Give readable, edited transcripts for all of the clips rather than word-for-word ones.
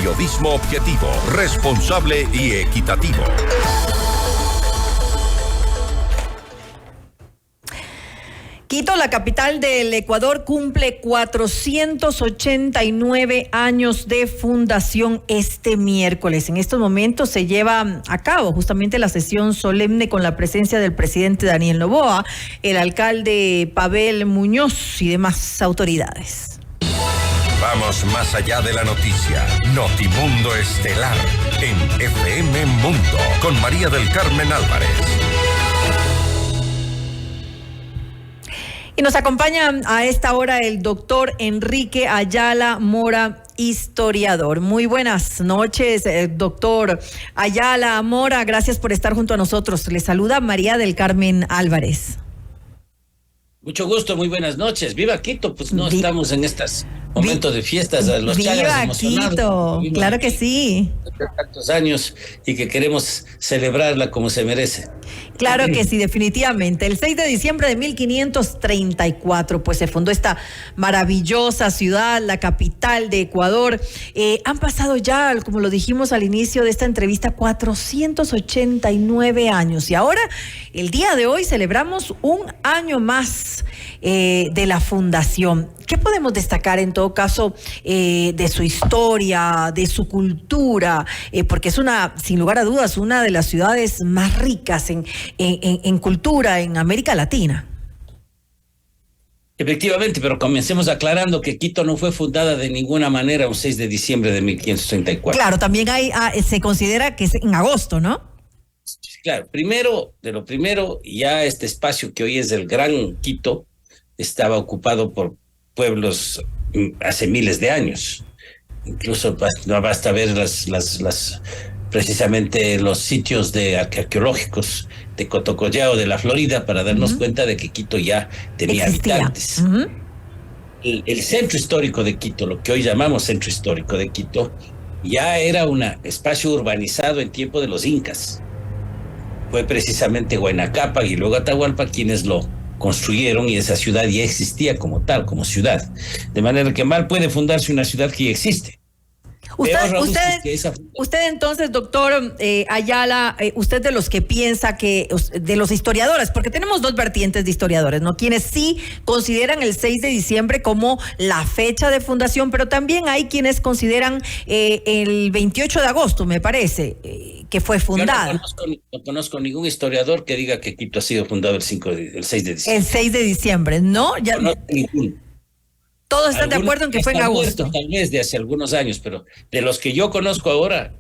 Periodismo objetivo, responsable y equitativo. Quito, la capital del Ecuador, cumple 489 años de fundación este miércoles. En estos momentos se lleva a cabo justamente la sesión solemne con la presencia del presidente Daniel Noboa, el alcalde Pavel Muñoz y demás autoridades. Vamos más allá de la noticia. Notimundo Estelar en FM Mundo con María del Carmen Álvarez. Y nos acompaña a esta hora el doctor Enrique Ayala Mora, historiador. Muy buenas noches, doctor Ayala Mora. Gracias por estar junto a nosotros. Le saluda María del Carmen Álvarez. Mucho gusto, muy buenas noches. ¡Viva Quito! Pues no estamos en estos momentos de fiestas, los chagas emocionados. ¡Viva Quito! Claro que sí. Tantos años y que queremos celebrarla como se merece. Claro que sí, definitivamente. El 6 de diciembre de 1534, pues se fundó esta maravillosa ciudad, la capital de Ecuador. Han pasado ya, como lo dijimos al inicio de esta entrevista, 489 años. Y ahora, el día de hoy, celebramos un año más de la fundación. ¿Qué podemos destacar en todo caso de su historia, de su cultura? Porque es sin lugar a dudas, una de las ciudades más ricas en cultura en América Latina. Efectivamente, pero comencemos aclarando que Quito no fue fundada de ninguna manera un 6 de diciembre de 1534. Claro, también se considera que es en agosto, ¿no? Claro, de lo primero, ya este espacio que hoy es el Gran Quito estaba ocupado por pueblos hace miles de años. Incluso no basta ver precisamente los sitios arqueológicos de Cotocollao, de la Florida, para darnos cuenta de que Quito ya tenía habitantes. El centro histórico de Quito, lo que hoy llamamos centro histórico de Quito, ya era un espacio urbanizado en tiempo de los incas. Fue precisamente Huayna Cápac y luego Atahualpa quienes lo construyeron, y esa ciudad ya existía como tal, como ciudad. De manera que mal puede fundarse una ciudad que ya existe. Usted entonces, doctor Ayala, usted de los que piensa de los historiadores, porque tenemos dos vertientes de historiadores, ¿no? Quienes sí consideran el 6 de diciembre como la fecha de fundación, pero también hay quienes consideran el 28 de agosto, me parece, que fue fundada. Yo no conozco ningún historiador que diga que Quito ha sido fundado el 6 de diciembre. El 6 de diciembre, ¿no? No conozco ninguno. Todos están de acuerdo en que fue en agosto. Tal vez de hace algunos años, pero de los que yo conozco ahora,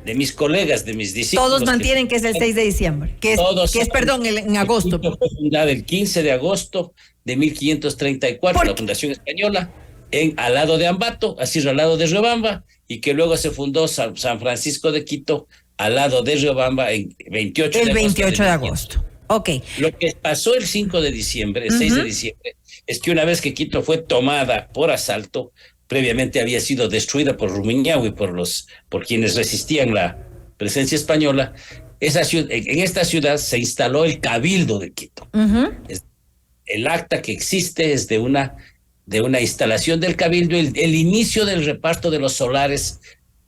de mis colegas, de mis discípulos. Todos mantienen que es el 6 de diciembre, en agosto. Fue fundada el 15 de agosto de 1534, la Fundación Española, al lado de Ambato, así al lado de Riobamba, y que luego se fundó San Francisco de Quito, al lado de Riobamba, el 28 de agosto. Ok. Lo que pasó el 5 de diciembre, el 6 de diciembre, es que una vez que Quito fue tomada por asalto, previamente había sido destruida por Rumiñahui y por quienes resistían la presencia española, en esta ciudad se instaló el Cabildo de Quito. El acta que existe es de una instalación del Cabildo, el inicio del reparto de los solares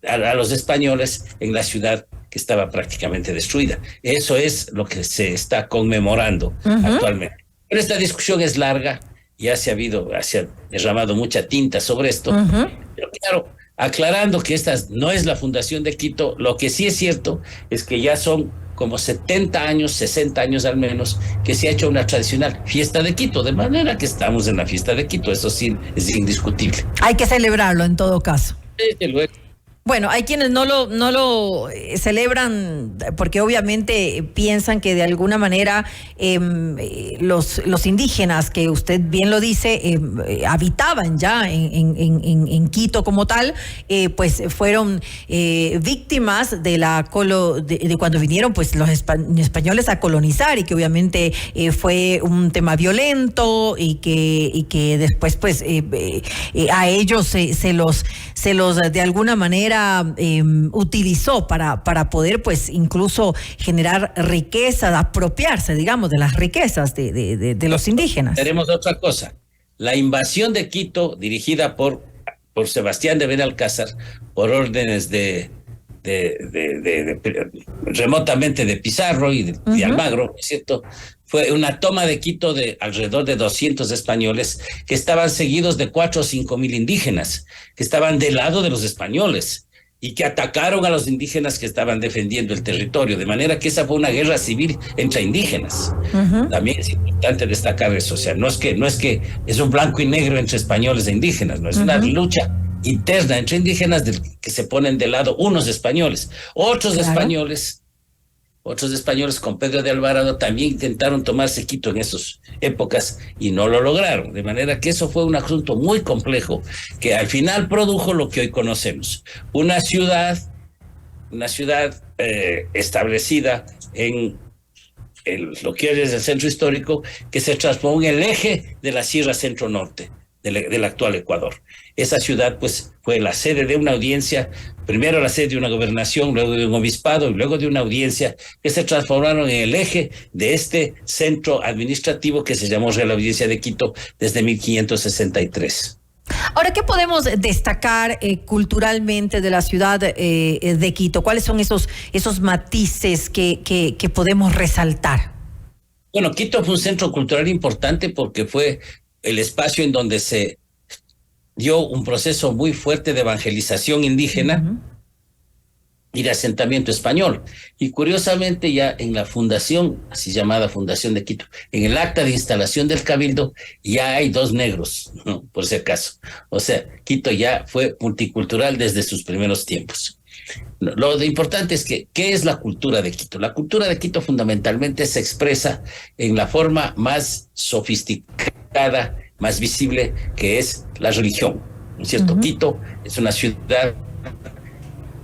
a los españoles en la ciudad que estaba prácticamente destruida. Eso es lo que se está conmemorando actualmente. Pero esta discusión es larga, ya se ha derramado mucha tinta sobre esto, pero claro, aclarando que esta no es la fundación de Quito, lo que sí es cierto es que ya son como 70 años, 60 años al menos, que se ha hecho una tradicional fiesta de Quito, de manera que estamos en la fiesta de Quito, eso sí es indiscutible. Hay que celebrarlo en todo caso. Desde luego. Bueno, hay quienes no lo celebran porque obviamente piensan que de alguna manera los indígenas, que usted bien lo dice, habitaban ya en Quito como tal, pues fueron víctimas de de cuando vinieron pues los españoles a colonizar, y que obviamente fue un tema violento y que después pues a ellos se los de alguna manera utilizó para poder pues incluso generar riqueza, apropiarse, digamos, de las riquezas de los indígenas. Tenemos otra cosa, la invasión de Quito dirigida por por Sebastián de Benalcázar, por órdenes remotamente de Pizarro y de Almagro, ¿cierto? Fue una toma de Quito de alrededor de 200 españoles que estaban seguidos de 4 o 5 mil indígenas, que estaban del lado de los españoles y que atacaron a los indígenas que estaban defendiendo el territorio, de manera que esa fue una guerra civil entre indígenas. También es importante destacar eso, o sea, no es que es un blanco y negro entre españoles e indígenas, no es una lucha interna entre indígenas que se ponen de lado unos españoles, otros españoles con Pedro de Alvarado también intentaron tomarse Quito en esas épocas y no lo lograron, de manera que eso fue un asunto muy complejo que al final produjo lo que hoy conocemos, una ciudad establecida en lo que es el centro histórico, que se transformó en el eje de la Sierra Centro-Norte del actual Ecuador. Esa ciudad pues fue la sede de una audiencia, primero la sede de una gobernación, luego de un obispado y luego de una audiencia que se transformaron en el eje de este centro administrativo que se llamó Real Audiencia de Quito desde 1563. Ahora, ¿qué podemos destacar culturalmente de la ciudad de Quito? ¿Cuáles son esos matices que podemos resaltar? Bueno, Quito fue un centro cultural importante porque fue el espacio en donde se dio un proceso muy fuerte de evangelización indígena y de asentamiento español. Y curiosamente ya en la fundación, así llamada Fundación de Quito, en el acta de instalación del Cabildo ya hay 2 negros, ¿no? Por si acaso. O sea, Quito ya fue multicultural desde sus primeros tiempos. Lo importante es que, ¿qué es la cultura de Quito? La cultura de Quito fundamentalmente se expresa en la forma más sofisticada, más visible, que es la religión, ¿no es cierto? Quito es una ciudad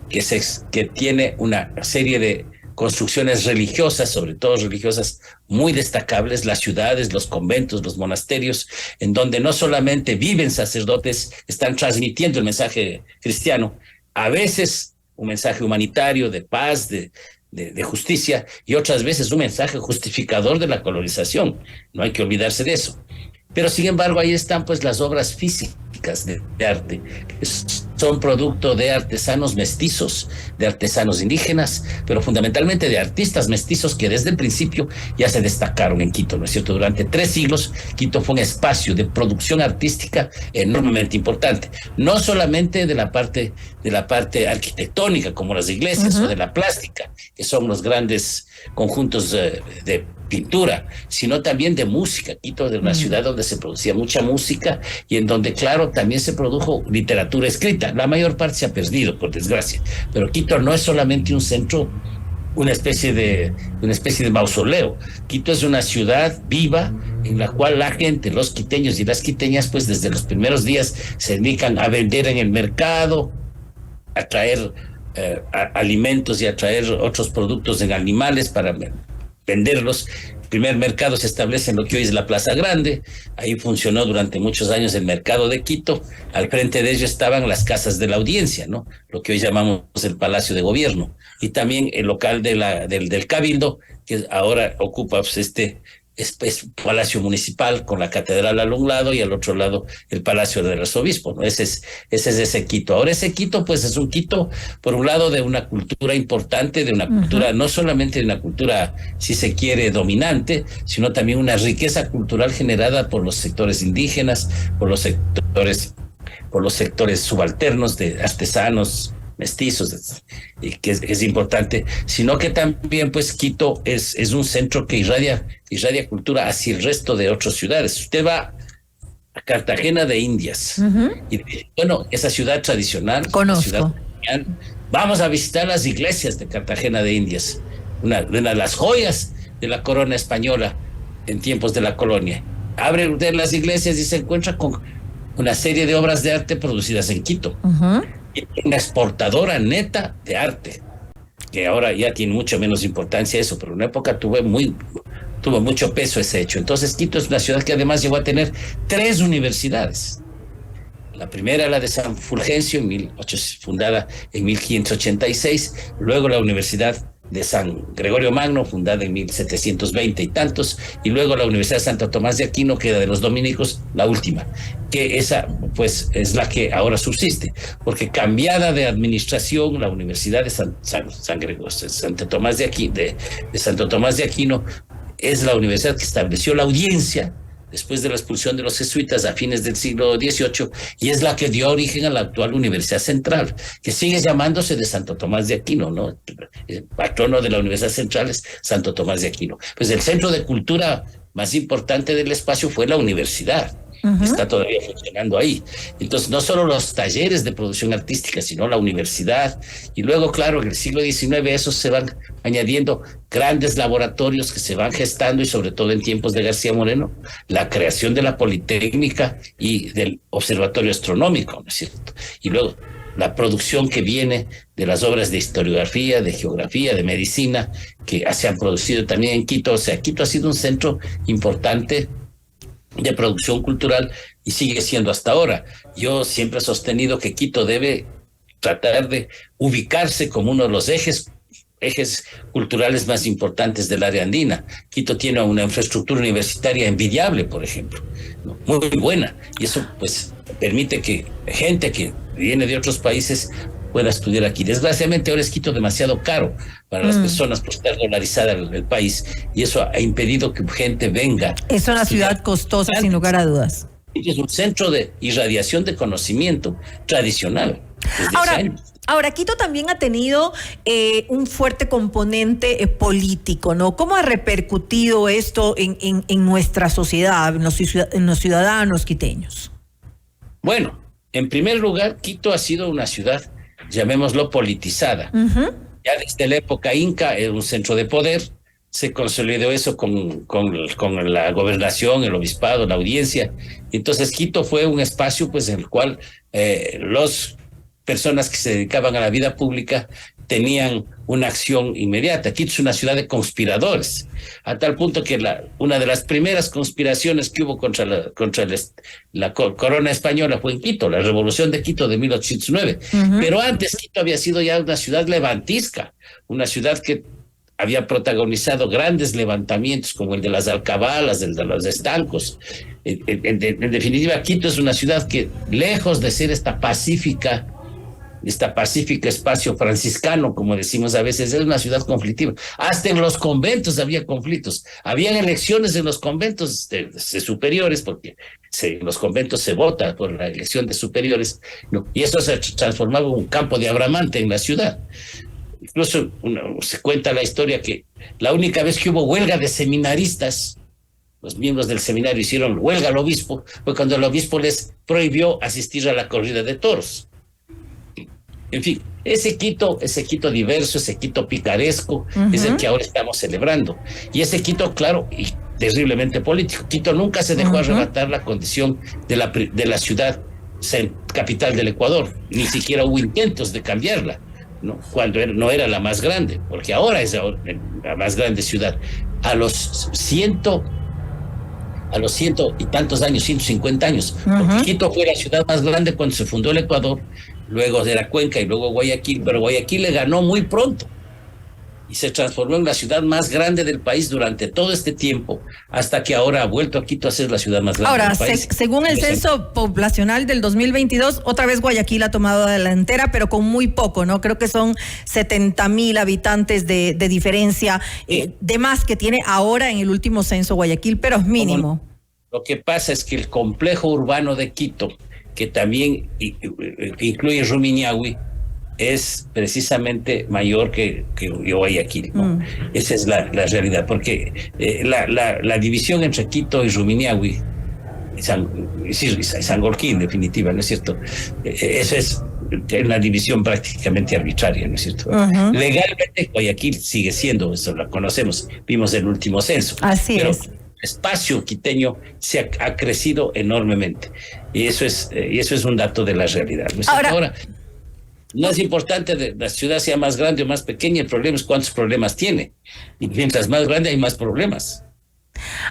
que tiene una serie de construcciones religiosas, sobre todo religiosas, muy destacables, las ciudades, los conventos, los monasterios, en donde no solamente viven sacerdotes, están transmitiendo el mensaje cristiano, a veces un mensaje humanitario, de paz, de justicia, y otras veces un mensaje justificador de la colonización. No hay que olvidarse de eso. Pero sin embargo ahí están pues las obras físicas de arte, que son producto de artesanos mestizos, de artesanos indígenas, pero fundamentalmente de artistas mestizos que desde el principio ya se destacaron en Quito, ¿no es cierto? Durante 3 siglos Quito fue un espacio de producción artística enormemente importante, no solamente de la parte arquitectónica como las iglesias o de la plástica, que son los grandes conjuntos de pintura, sino también de música. Quito era una ciudad donde se producía mucha música y en donde, claro, también se produjo literatura escrita. La mayor parte se ha perdido, por desgracia. Pero Quito no es solamente un centro, una especie de mausoleo. Quito es una ciudad viva en la cual la gente, los quiteños y las quiteñas, pues desde los primeros días se dedican a vender en el mercado, a traer alimentos y a traer otros productos en animales para venderlos. El primer mercado se establece en lo que hoy es la Plaza Grande. Ahí funcionó durante muchos años el mercado de Quito. Al frente de ello estaban las casas de la audiencia, ¿no? Lo que hoy llamamos el Palacio de Gobierno. Y también el local del Cabildo, que ahora ocupa pues, es Palacio Municipal con la catedral al un lado y al otro lado el Palacio del Arzobispo, ¿no? Ese es ese Quito. Ahora ese Quito pues es un Quito por un lado de una cultura importante, de una cultura, no solamente de una cultura si se quiere dominante, sino también una riqueza cultural generada por los sectores indígenas, por los sectores subalternos de artesanos, mestizos, que es importante, sino que también pues Quito es un centro que irradia cultura hacia el resto de otras ciudades. Usted va a Cartagena de Indias y bueno, esa ciudad tradicional, conozco. Vamos a visitar las iglesias de Cartagena de Indias, una de las joyas de la corona española en tiempos de la colonia. Abre usted las iglesias y se encuentra con una serie de obras de arte producidas en Quito. Una exportadora neta de arte, que ahora ya tiene mucho menos importancia eso, pero en una época tuvo mucho peso ese hecho. Entonces Quito es una ciudad que además llegó a tener 3 universidades. La primera, la de San Fulgencio, fundada en 1586, luego la Universidad de San Gregorio Magno, fundada en 1720 y tantos, y luego la Universidad de Santo Tomás de Aquino, que era de los dominicos, la última, que esa pues es la que ahora subsiste, porque cambiada de administración, la Universidad de Santo Tomás de Aquino, de Santo Tomás de Aquino, es la universidad que estableció la audiencia después de la expulsión de los jesuitas a fines del siglo XVIII, y es la que dio origen a la actual Universidad Central, que sigue llamándose de Santo Tomás de Aquino, ¿no? El patrono de la Universidad Central es Santo Tomás de Aquino. Pues el centro de cultura más importante del espacio fue la universidad. Está todavía funcionando ahí. Entonces, no solo los talleres de producción artística, sino la universidad. Y luego, claro, en el siglo XIX esos se van añadiendo grandes laboratorios que se van gestando, y sobre todo en tiempos de García Moreno, la creación de la Politécnica y del Observatorio Astronómico, ¿no es cierto? Y luego la producción que viene de las obras de historiografía, de geografía, de medicina, que se han producido también en Quito. O sea, Quito ha sido un centro importante de producción cultural y sigue siendo hasta ahora. Yo siempre he sostenido que Quito debe tratar de ubicarse como uno de los ejes culturales más importantes del área andina. Quito tiene una infraestructura universitaria envidiable, por ejemplo, ¿no? Muy buena, y eso pues permite que gente que viene de otros países pueda estudiar aquí. Desgraciadamente ahora es Quito demasiado caro para las personas por estar dolarizada el país, y eso ha impedido que gente venga. Es una ciudad costosa, sin lugar a dudas. Es un centro de irradiación de conocimiento tradicional. Ahora, Quito también ha tenido un fuerte componente político, ¿no? ¿Cómo ha repercutido esto en nuestra sociedad, en los ciudadanos quiteños? Bueno, en primer lugar, Quito ha sido una ciudad, llamémoslo, politizada. Ya desde la época inca era un centro de poder, se consolidó eso con la gobernación, el obispado, la audiencia. Entonces Quito fue un espacio pues en el cual las personas que se dedicaban a la vida pública tenían una acción inmediata. Quito es una ciudad de conspiradores, a tal punto que una de las primeras conspiraciones que hubo contra la corona española fue en Quito, la Revolución de Quito de 1809. Pero antes Quito había sido ya una ciudad levantisca, una ciudad que había protagonizado grandes levantamientos como el de las alcabalas, el de los estancos. En definitiva, Quito es una ciudad que, lejos de ser esta pacífica espacio franciscano, como decimos a veces, es una ciudad conflictiva. Hasta en los conventos había conflictos. Habían elecciones en los conventos de superiores, porque en los conventos se vota por la elección de superiores, ¿no? Y eso se transformaba en un campo de abramante en la ciudad. Incluso se cuenta la historia que la única vez que hubo huelga de seminaristas, los miembros del seminario hicieron huelga al obispo, fue cuando el obispo les prohibió asistir a la corrida de toros. En fin, ese Quito diverso, ese Quito picaresco, es el que ahora estamos celebrando. Y ese Quito, claro, y terriblemente político. Quito nunca se dejó arrebatar la condición de la ciudad capital del Ecuador. Ni siquiera hubo intentos de cambiarla, ¿no? Cuando no era la más grande, porque ahora es la más grande ciudad. A los ciento y tantos años, 150 años, porque Quito fue la ciudad más grande cuando se fundó el Ecuador, luego de la Cuenca y luego Guayaquil, pero Guayaquil le ganó muy pronto y se transformó en la ciudad más grande del país durante todo este tiempo, hasta que ahora ha vuelto a Quito a ser la ciudad más grande del país. Según el censo poblacional del 2022, otra vez Guayaquil ha tomado la delantera, pero con muy poco, ¿no? Creo que son 70,000 habitantes de diferencia, de más que tiene ahora en el último censo Guayaquil, pero es mínimo. Lo que pasa es que el complejo urbano de Quito, que también incluye Rumiñahui, es precisamente mayor que Guayaquil, ¿no? Esa es la realidad, porque la división entre Quito y Rumiñahui, Sangolquí en definitiva, ¿no es cierto? Eso es una división prácticamente arbitraria, ¿no es cierto? Legalmente Guayaquil sigue siendo, eso lo conocemos, vimos el último censo. Así pero es. El espacio quiteño se ha crecido enormemente, y eso es un dato de la realidad, ¿no es cierto? Ahora, no es importante que la ciudad sea más grande o más pequeña, el problema es cuántos problemas tiene. Y mientras más grande hay más problemas.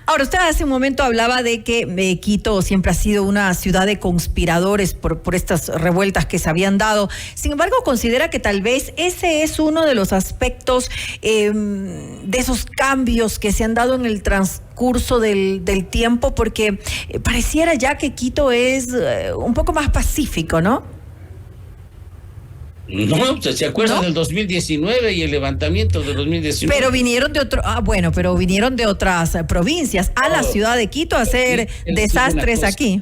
Ahora, usted hace un momento hablaba de que Quito siempre ha sido una ciudad de conspiradores por estas revueltas que se habían dado. Sin embargo, considera que tal vez ese es uno de los aspectos de esos cambios que se han dado en el transcurso del tiempo, porque pareciera ya que Quito es un poco más pacífico, ¿no? No, ¿se acuerdan del 2019 y el levantamiento del 2019? Pero vinieron pero vinieron de otras provincias a la ciudad de Quito a hacer desastres aquí.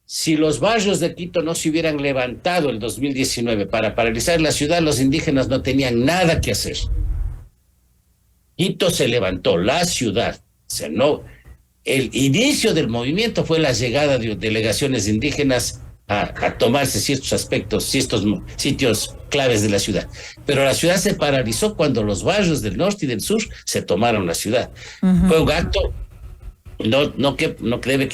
Si los barrios de Quito no se hubieran levantado el 2019 para paralizar la ciudad, los indígenas no tenían nada que hacer. Quito se levantó, la ciudad. O sea, no, el inicio del movimiento fue la llegada de delegaciones indígenas a tomarse ciertos aspectos, ciertos sitios claves de la ciudad. Pero la ciudad se paralizó cuando los barrios del norte y del sur se tomaron la ciudad. Fue un acto, no debe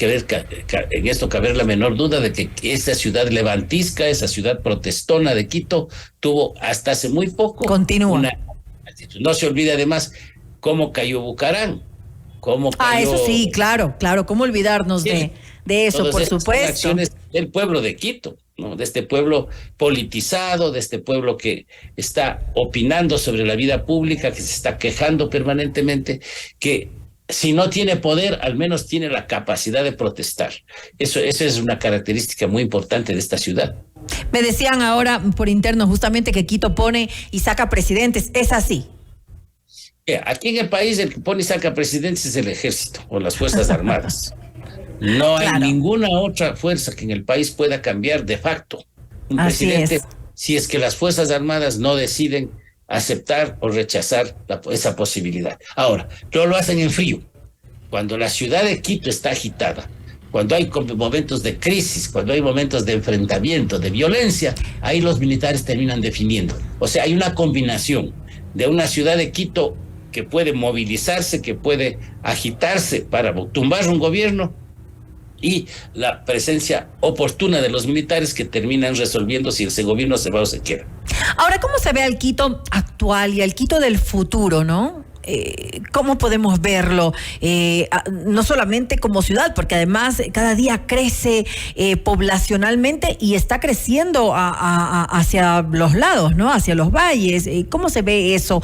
en esto caber la menor duda de que esa ciudad levantisca, esa ciudad protestona de Quito, tuvo hasta hace muy poco una actitud. No se olvide además cómo cayó Bucarán, cómo cayó... eso sí, claro, cómo olvidarnos de eso, por supuesto. Acciones del pueblo de Quito, ¿no? De este pueblo politizado, de este pueblo que está opinando sobre la vida pública, que se está quejando permanentemente, que si no tiene poder, al menos tiene la capacidad de protestar. Eso es una característica muy importante de esta ciudad. Me decían ahora por interno justamente que Quito pone y saca presidentes. ¿Es así? Aquí en el país el que pone y saca presidentes es el ejército o las Fuerzas Armadas. No hay ninguna otra fuerza que en el país pueda cambiar de facto un presidente si es que las Fuerzas Armadas no deciden aceptar o rechazar esa posibilidad. Ahora, no lo hacen en frío. Cuando la ciudad de Quito está agitada, cuando hay momentos de crisis, cuando hay momentos de enfrentamiento, de violencia, ahí los militares terminan definiendo. O sea, hay una combinación de una ciudad de Quito que puede movilizarse, que puede agitarse para tumbar un gobierno, y la presencia oportuna de los militares que terminan resolviendo si ese gobierno se va o se queda. Ahora, ¿cómo se ve al Quito actual y al Quito del futuro, no? ¿Cómo podemos verlo? No solamente como ciudad, porque además cada día crece poblacionalmente y está creciendo hacia los lados, ¿no? Hacia los valles. ¿Cómo se ve eso?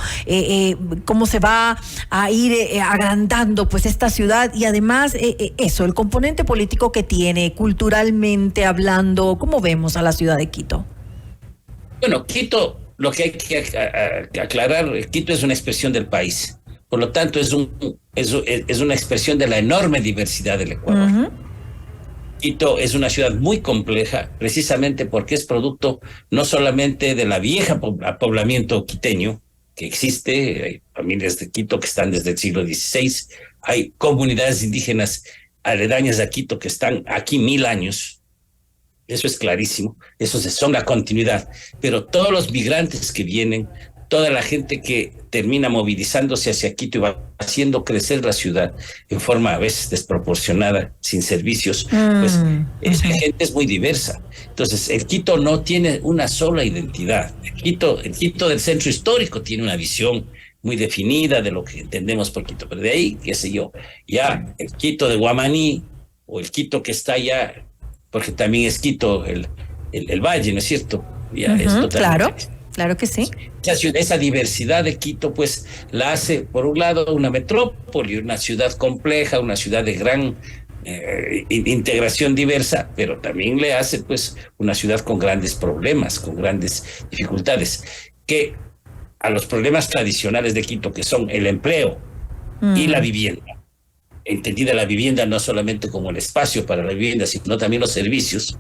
¿Cómo se va a ir agrandando pues esta ciudad? Y además eso, el componente político que tiene, culturalmente hablando, ¿cómo vemos a la ciudad de Quito? Bueno, Quito... Lo que hay que aclarar, Quito es una expresión del país. Por lo tanto, es una expresión de la enorme diversidad del Ecuador. Quito es una ciudad muy compleja, precisamente porque es producto no solamente de la vieja poblamiento quiteño, que existe, hay familias de Quito que están desde el siglo XVI, hay comunidades indígenas aledañas a Quito que están aquí 1000 años. Eso es clarísimo, son la continuidad. Pero todos los migrantes que vienen, toda la gente que termina movilizándose hacia Quito y va haciendo crecer la ciudad en forma a veces desproporcionada, sin servicios, pues esa gente es muy diversa. Entonces, el Quito no tiene una sola identidad. El Quito del centro histórico tiene una visión muy definida de lo que entendemos por Quito. Pero de ahí, qué sé yo, ya el Quito de Guamaní o el Quito que está ya... porque también es Quito el valle, ¿no es cierto? Ya es claro que sí. Esa diversidad de Quito, pues, la hace, por un lado, una metrópoli, una ciudad compleja, una ciudad de gran integración diversa, pero también le hace, pues, una ciudad con grandes problemas, con grandes dificultades, que a los problemas tradicionales de Quito, que son el empleo y la vivienda, entendida la vivienda no solamente como el espacio para la vivienda, sino también los servicios.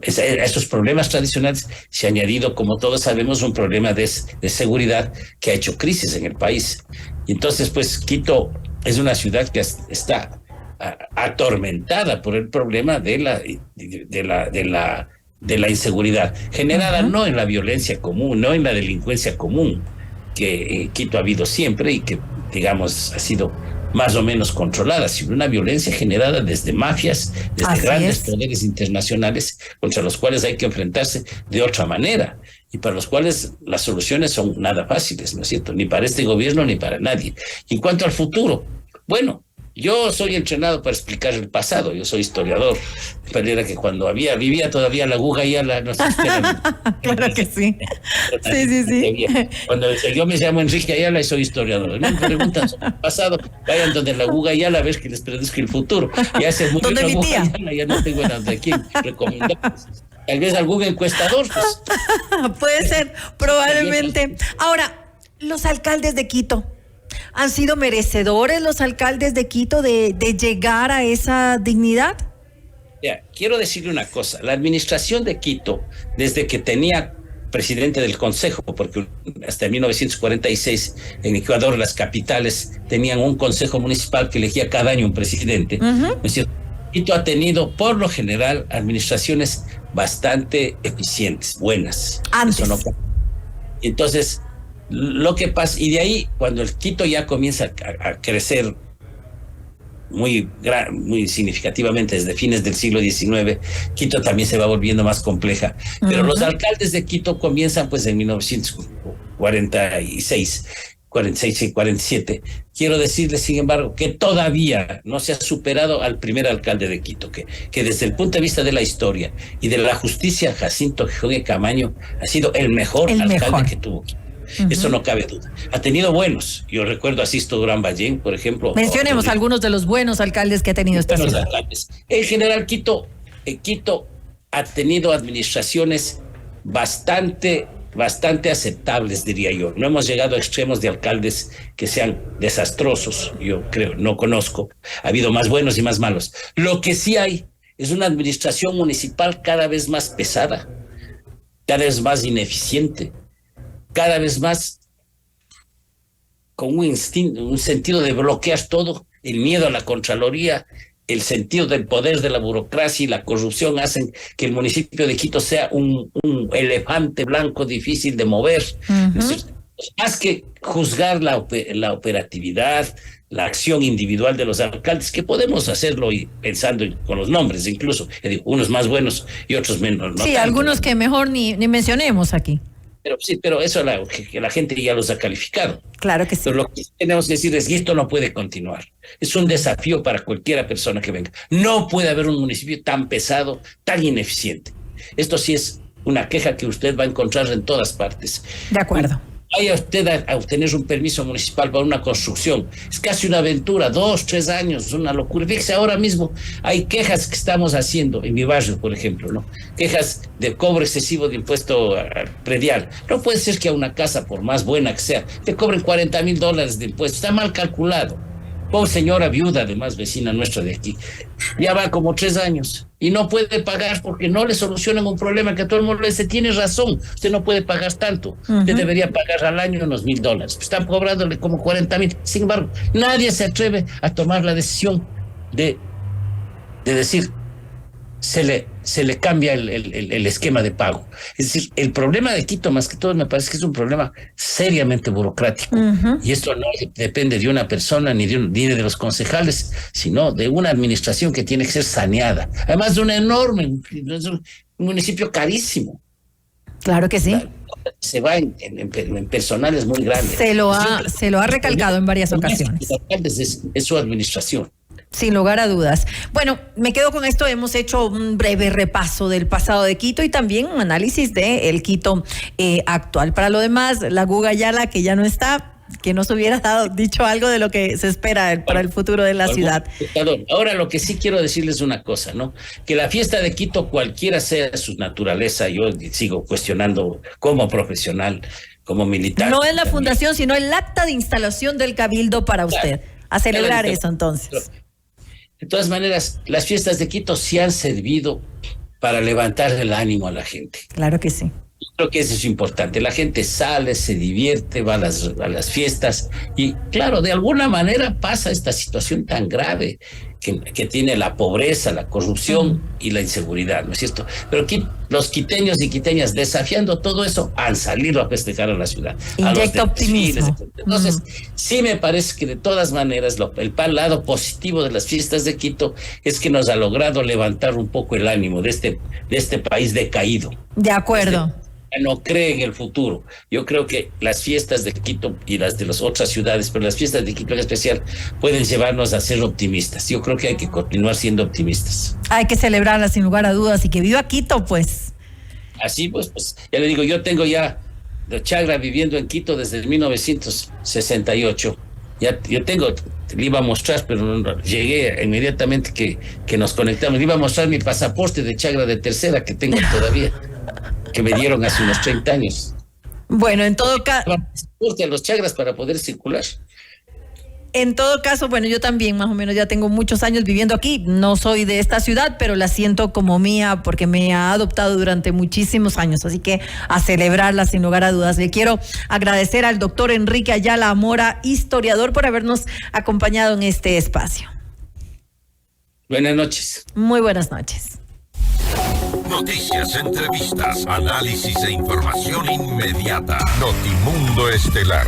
A esos problemas tradicionales se ha añadido, como todos sabemos, un problema de seguridad que ha hecho crisis en el país. Y entonces, pues, Quito es una ciudad que está atormentada por el problema de la inseguridad, generada no en la violencia común, no en la delincuencia común, que en Quito ha habido siempre y que, digamos, ha sido más o menos controlada, sino una violencia generada desde mafias, desde grandes poderes internacionales contra los cuales hay que enfrentarse de otra manera y para los cuales las soluciones son nada fáciles, ¿no es cierto? Ni para este gobierno ni para nadie. Y en cuanto al futuro, bueno, Yo soy entrenado para explicar el pasado, yo soy historiador, pero era que cuando vivía todavía la Guga Ayala, no sé si claro que sí. Sí. Cuando yo me llamo Enrique Ayala y soy historiador. No me preguntan sobre el pasado, vayan donde la Guga Ayala a ver que les preduzca el futuro. Ya se murió la Guga Ayala, ya no tengo nada de quién recomendar. Tal vez algún encuestador. Pues. Puede ser, probablemente. Ahora, los alcaldes de Quito. ¿Han sido merecedores los alcaldes de Quito de llegar a esa dignidad? Ya, quiero decirle una cosa. La administración de Quito, desde que tenía presidente del Consejo, porque hasta 1946 en Ecuador las capitales tenían un Consejo Municipal que elegía cada año un presidente. ¿No es cierto? Quito ha tenido, por lo general, administraciones bastante eficientes, buenas. Antes. Eso no... Entonces... Lo que pasa, y de ahí, cuando el Quito ya comienza a crecer muy significativamente desde fines del siglo XIX, Quito también se va volviendo más compleja. Pero los alcaldes de Quito comienzan pues en 1946, 46 y 47. Quiero decirles, sin embargo, que todavía no se ha superado al primer alcalde de Quito, que desde el punto de vista de la historia y de la justicia, Jacinto Gijón Camaño ha sido el mejor alcalde que tuvo Quito. Eso no cabe duda. Ha tenido buenos. Yo recuerdo a Sisto Durán Ballén, por ejemplo. Mencionemos algunos de los buenos alcaldes que ha tenido esta ciudad. Alcaldes. En general, Quito ha tenido administraciones bastante aceptables, diría yo. No hemos llegado a extremos de alcaldes que sean desastrosos, yo creo, no conozco. Ha habido más buenos y más malos. Lo que sí hay es una administración municipal cada vez más pesada, cada vez más ineficiente, cada vez más con un sentido de bloquear todo, el miedo a la Contraloría, el sentido del poder de la burocracia y la corrupción hacen que el municipio de Quito sea un elefante blanco difícil de mover. Más que juzgar la operatividad, la acción individual de los alcaldes, que podemos hacerlo y pensando con los nombres incluso, unos más buenos y otros menos. No sí, tanto, algunos que mejor ni mencionemos aquí. Pero eso que la gente ya los ha calificado. Claro que sí. Pero lo que tenemos que decir es que esto no puede continuar. Es un desafío para cualquiera persona que venga. No puede haber un municipio tan pesado, tan ineficiente. Esto sí es una queja que usted va a encontrar en todas partes. De acuerdo. Vaya usted a obtener un permiso municipal para una construcción. Es casi una aventura, 2, 3 años, es una locura. Fíjese, ahora mismo hay quejas que estamos haciendo en mi barrio, por ejemplo, ¿no? Quejas de cobro excesivo de impuesto predial. No puede ser que a una casa, por más buena que sea, te cobren $40,000 de impuesto. Está mal calculado. Pobre señora viuda, además vecina nuestra de aquí, ya va como 3 años y no puede pagar porque no le solucionan un problema que a todo el mundo le dice, tiene razón, usted no puede pagar tanto, usted debería pagar al año unos $1,000, están cobrándole como 40,000. Sin embargo, nadie se atreve a tomar la decisión de decir, se le cambia el esquema de pago. Es decir, el problema de Quito, más que todo, me parece que es un problema seriamente burocrático. Y esto no depende de una persona ni de los concejales, sino de una administración que tiene que ser saneada. Además de un municipio carísimo. Claro que sí. Se va en personales muy grandes. Se lo ha recalcado en varias ocasiones. Es su administración. Sin lugar a dudas. Bueno, me quedo con esto. Hemos hecho un breve repaso del pasado de Quito y también un análisis del Quito actual. Para lo demás, la Guga Ayala, que ya no está, que nos hubiera dicho algo de lo que se espera para el futuro de la ciudad. Ahora, lo que sí quiero decirles una cosa, ¿no? Que la fiesta de Quito, cualquiera sea su naturaleza, yo sigo cuestionando como profesional, como militar. No es la fundación, sino el acta de instalación del Cabildo para usted. A celebrar eso, entonces. De todas maneras, las fiestas de Quito sí han servido para levantar el ánimo a la gente. Claro que sí. Yo creo que eso es importante. La gente sale, se divierte, va a las fiestas y, claro, de alguna manera pasa esta situación tan grave que tiene la pobreza, la corrupción y la inseguridad, ¿no es cierto? Pero aquí los quiteños y quiteñas, desafiando todo eso, han salido a festejar a la ciudad. Inyecta optimismo. Entonces, sí me parece que de todas maneras el lado positivo de las fiestas de Quito es que nos ha logrado levantar un poco el ánimo de este país decaído. De acuerdo. no cree en el futuro. Yo creo que las fiestas de Quito y las de las otras ciudades, pero las fiestas de Quito en especial, pueden llevarnos a ser optimistas. Yo creo que hay que continuar siendo optimistas. Hay que celebrarla sin lugar a dudas y que viva Quito, pues. Así pues, ya le digo, yo tengo ya de Chagra viviendo en Quito desde 1968. Ya, yo tengo, le iba a mostrar, pero no, llegué inmediatamente que nos conectamos. Le iba a mostrar mi pasaporte de Chagra de tercera que tengo todavía, que me dieron hace unos 30 años. Bueno, en todo caso. A los Chagras para poder circular. En todo caso, bueno, yo también más o menos ya tengo muchos años viviendo aquí. No soy de esta ciudad, pero la siento como mía porque me ha adoptado durante muchísimos años. Así que a celebrarla sin lugar a dudas. Le quiero agradecer al doctor Enrique Ayala Mora, historiador, por habernos acompañado en este espacio. Buenas noches. Muy buenas noches. Noticias, entrevistas, análisis e información inmediata. Notimundo Estelar.